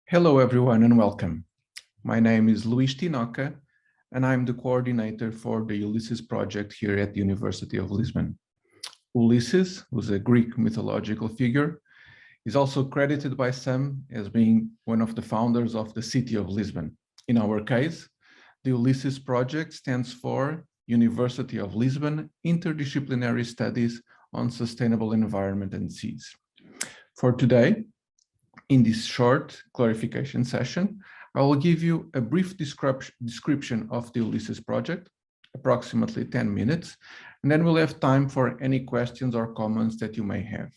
Hello everyone and welcome. My name is Luís Tinoca and I'm the coordinator for the ULisses project here at the University of Lisbon. Ulysses, who's a Greek mythological figure, is also credited by some as being one of the founders of the city of Lisbon. In our case, the ULisses project stands for University of Lisbon Interdisciplinary Studies on Sustainable Environment and Seas. For today, in this short clarification session, I will give you a brief description of the ULisses project, approximately 10 minutes, and then we'll have time for any questions or comments that you may have.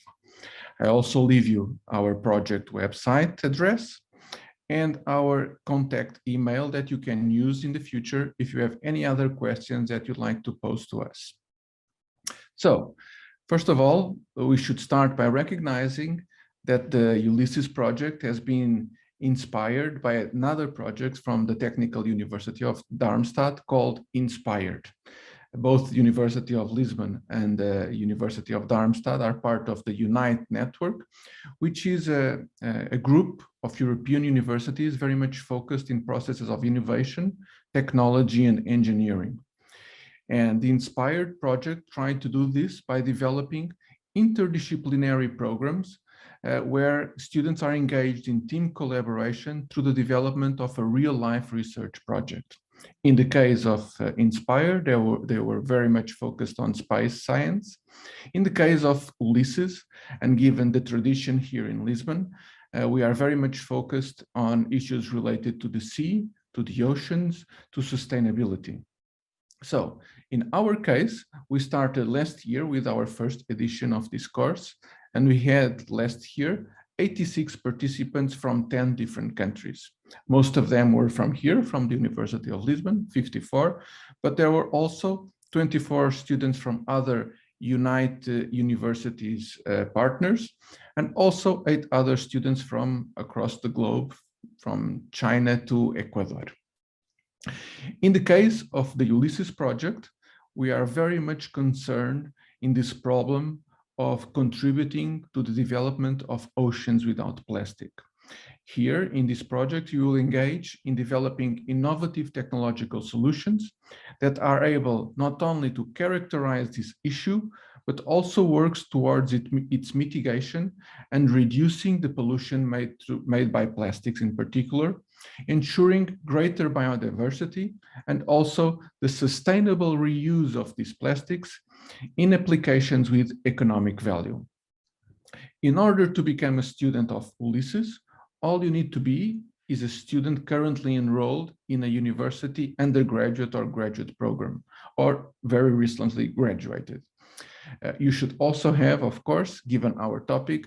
I also leave you our project website address and our contact email that you can use in the future if you have any other questions that you'd like to pose to us. So, first of all, we should start by recognizing that the ULisses project has been inspired by another project from the Technical University of Darmstadt called Inspired. Both the University of Lisbon and the University of Darmstadt are part of the UNITE network, which is a group of European universities very much focused in processes of innovation, technology, and engineering. And the Inspired project tried to do this by developing interdisciplinary programs where students are engaged in team collaboration through the development of a real-life research project. In the case of Inspire, they were very much focused on space science. In the case of ULisses, and given the tradition here in Lisbon, we are very much focused on issues related to the sea, to the oceans, to sustainability. So, in our case, we started last year with our first edition of this course, and we had last year 86 participants from 10 different countries. Most of them were from here, from the University of Lisbon, 54, but there were also 24 students from other UNITE universities partners, and also 8 other students from across the globe, from China to Ecuador. In the case of the ULisses project, we are very much concerned in this problem of contributing to the development of oceans without plastic. Here in this project, you will engage in developing innovative technological solutions that are able not only to characterize this issue, but also works towards its mitigation and reducing the pollution made by plastics in particular, ensuring greater biodiversity and also the sustainable reuse of these plastics in applications with economic value. In order to become a student of ULisses, all you need to be is a student currently enrolled in a university undergraduate or graduate program, or very recently graduated. You should also have, of course, given our topic,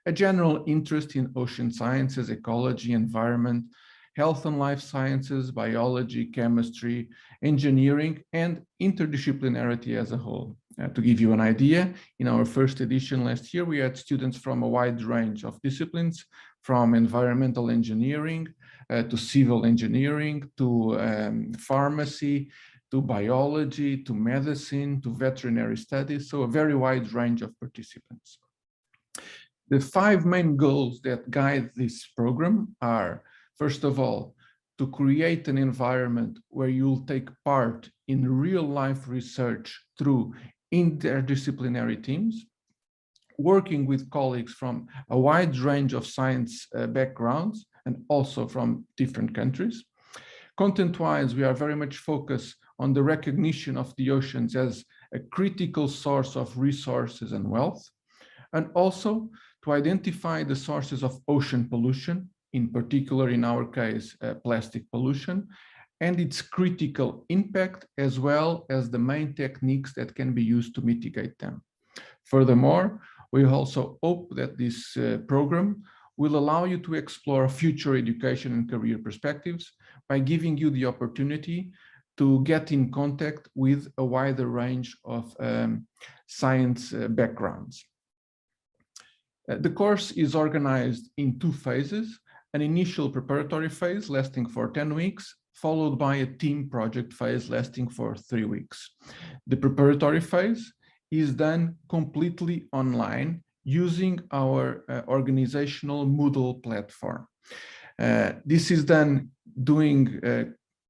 a general interest in ocean sciences, ecology, environment, health and life sciences, biology, chemistry, engineering, and interdisciplinarity as a whole. To give you an idea, in our first edition last year, we had students from a wide range of disciplines, from environmental engineering to civil engineering, to pharmacy, to biology, to medicine, to veterinary studies, so a very wide range of participants. The 5 main goals that guide this program are, first of all, to create an environment where you'll take part in real-life research through interdisciplinary teams, working with colleagues from a wide range of science backgrounds and also from different countries. Content-wise, we are very much focused on the recognition of the oceans as a critical source of resources and wealth, and also to identify the sources of ocean pollution, in particular, in our case, plastic pollution, and its critical impact, as well as the main techniques that can be used to mitigate them. Furthermore, we also hope that this program will allow you to explore future education and career perspectives by giving you the opportunity to get in contact with a wider range of science backgrounds. The course is organized in 2 phases, an initial preparatory phase lasting for 10 weeks, followed by a team project phase lasting for 3 weeks. The preparatory phase is done completely online using our organizational Moodle platform. This is done doing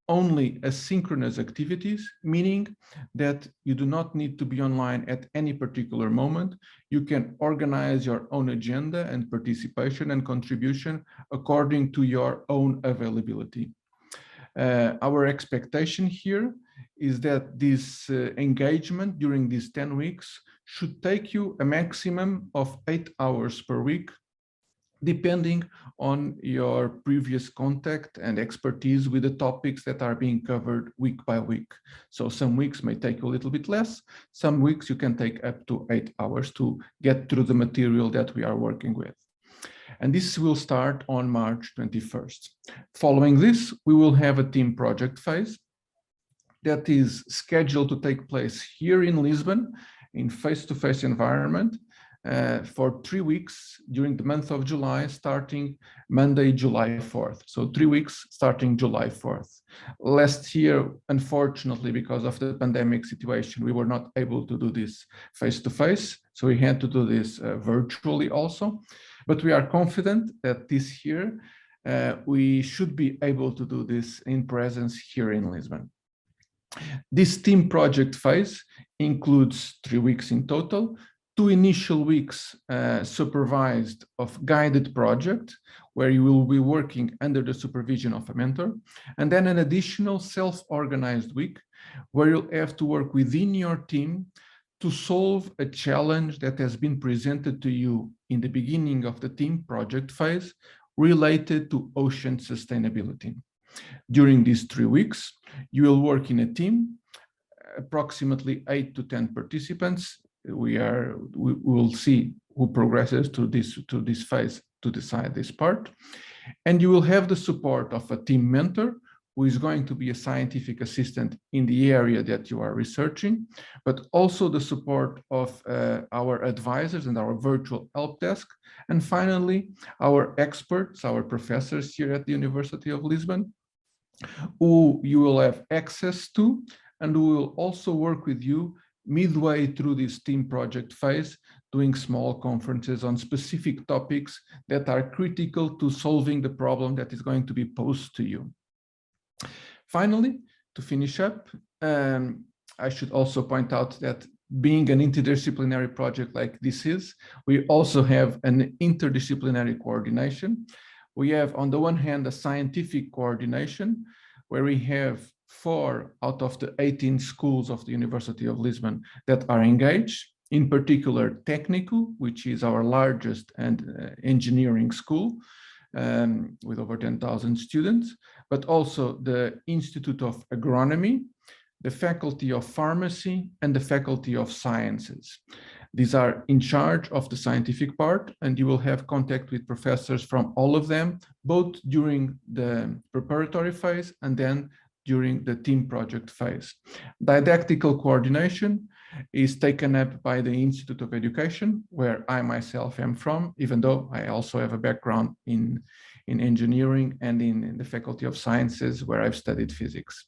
only asynchronous activities, meaning that you do not need to be online at any particular moment. You can organize your own agenda and participation and contribution according to your own availability. Our expectation here is that this engagement during these 10 weeks should take you a maximum of 8 hours per week, depending on your previous contact and expertise with the topics that are being covered week by week. So some weeks may take you a little bit less, some weeks you can take up to 8 hours to get through the material that we are working with. And this will start on March 21st. Following this, we will have a team project phase that is scheduled to take place here in Lisbon in face-to-face environment for 3 weeks during the month of July, starting Monday, July 4th. So 3 weeks starting July 4th. Last year, unfortunately, because of the pandemic situation, we were not able to do this face-to-face. So we had to do this virtually also. But we are confident that this year we should be able to do this in presence here in Lisbon. This team project phase includes 3 weeks in total, 2 initial weeks supervised of guided project, where you will be working under the supervision of a mentor, and then an additional self-organized week where you'll have to work within your team to solve a challenge that has been presented to you in the beginning of the team project phase related to ocean sustainability. During these 3 weeks, you will work in a team, approximately 8 to 10 participants. We will see who progresses to this phase to decide this part. And you will have the support of a team mentor who is going to be a scientific assistant in the area that you are researching, but also the support of our advisors and our virtual help desk. And finally, our experts, our professors here at the University of Lisbon, who you will have access to and who will also work with you midway through this team project phase, doing small conferences on specific topics that are critical to solving the problem that is going to be posed to you. Finally, to finish up, I should also point out that being an interdisciplinary project like this is, we also have an interdisciplinary coordination. We have, on the one hand, a scientific coordination, where we have 4 out of the 18 schools of the University of Lisbon that are engaged, in particular technical, which is our largest and engineering school, with over 10,000 students, but also the Institute of Agronomy, the Faculty of Pharmacy, and the Faculty of Sciences. These are in charge of the scientific part, and you will have contact with professors from all of them, both during the preparatory phase and then during the team project phase. Didactical coordination is taken up by the Institute of Education, where I myself am from, even though I also have a background in engineering and in the Faculty of Sciences, where I've studied physics.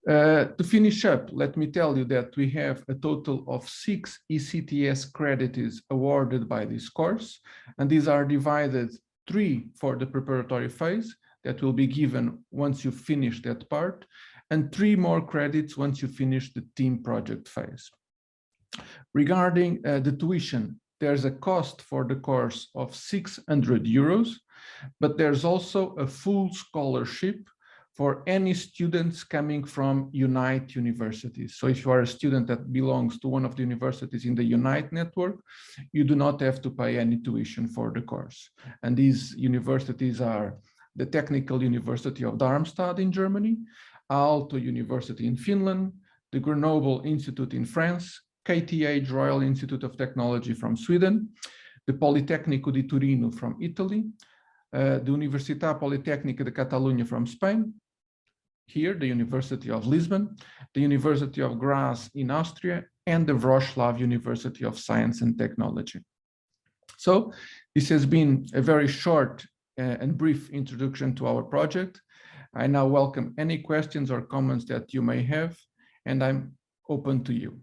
To finish up, let me tell you that we have a total of 6 ECTS credits awarded by this course, and these are divided 3 for the preparatory phase that will be given once you finish that part, and 3 more credits once you finish the team project phase. Regarding the tuition, there's a cost for the course of 600 euros, but there's also a full scholarship for any students coming from Unite universities. So if you are a student that belongs to one of the universities in the Unite network, you do not have to pay any tuition for the course. And these universities are the Technical University of Darmstadt in Germany, Aalto University in Finland, the Grenoble Institute in France, KTH Royal Institute of Technology from Sweden, the Politecnico di Torino from Italy, the Università Politecnica de Catalunya from Spain, here the University of Lisbon, the University of Graz in Austria, and the Wrocław University of Science and Technology. So this has been a very short and brief introduction to our project. I now welcome any questions or comments that you may have, and I'm open to you.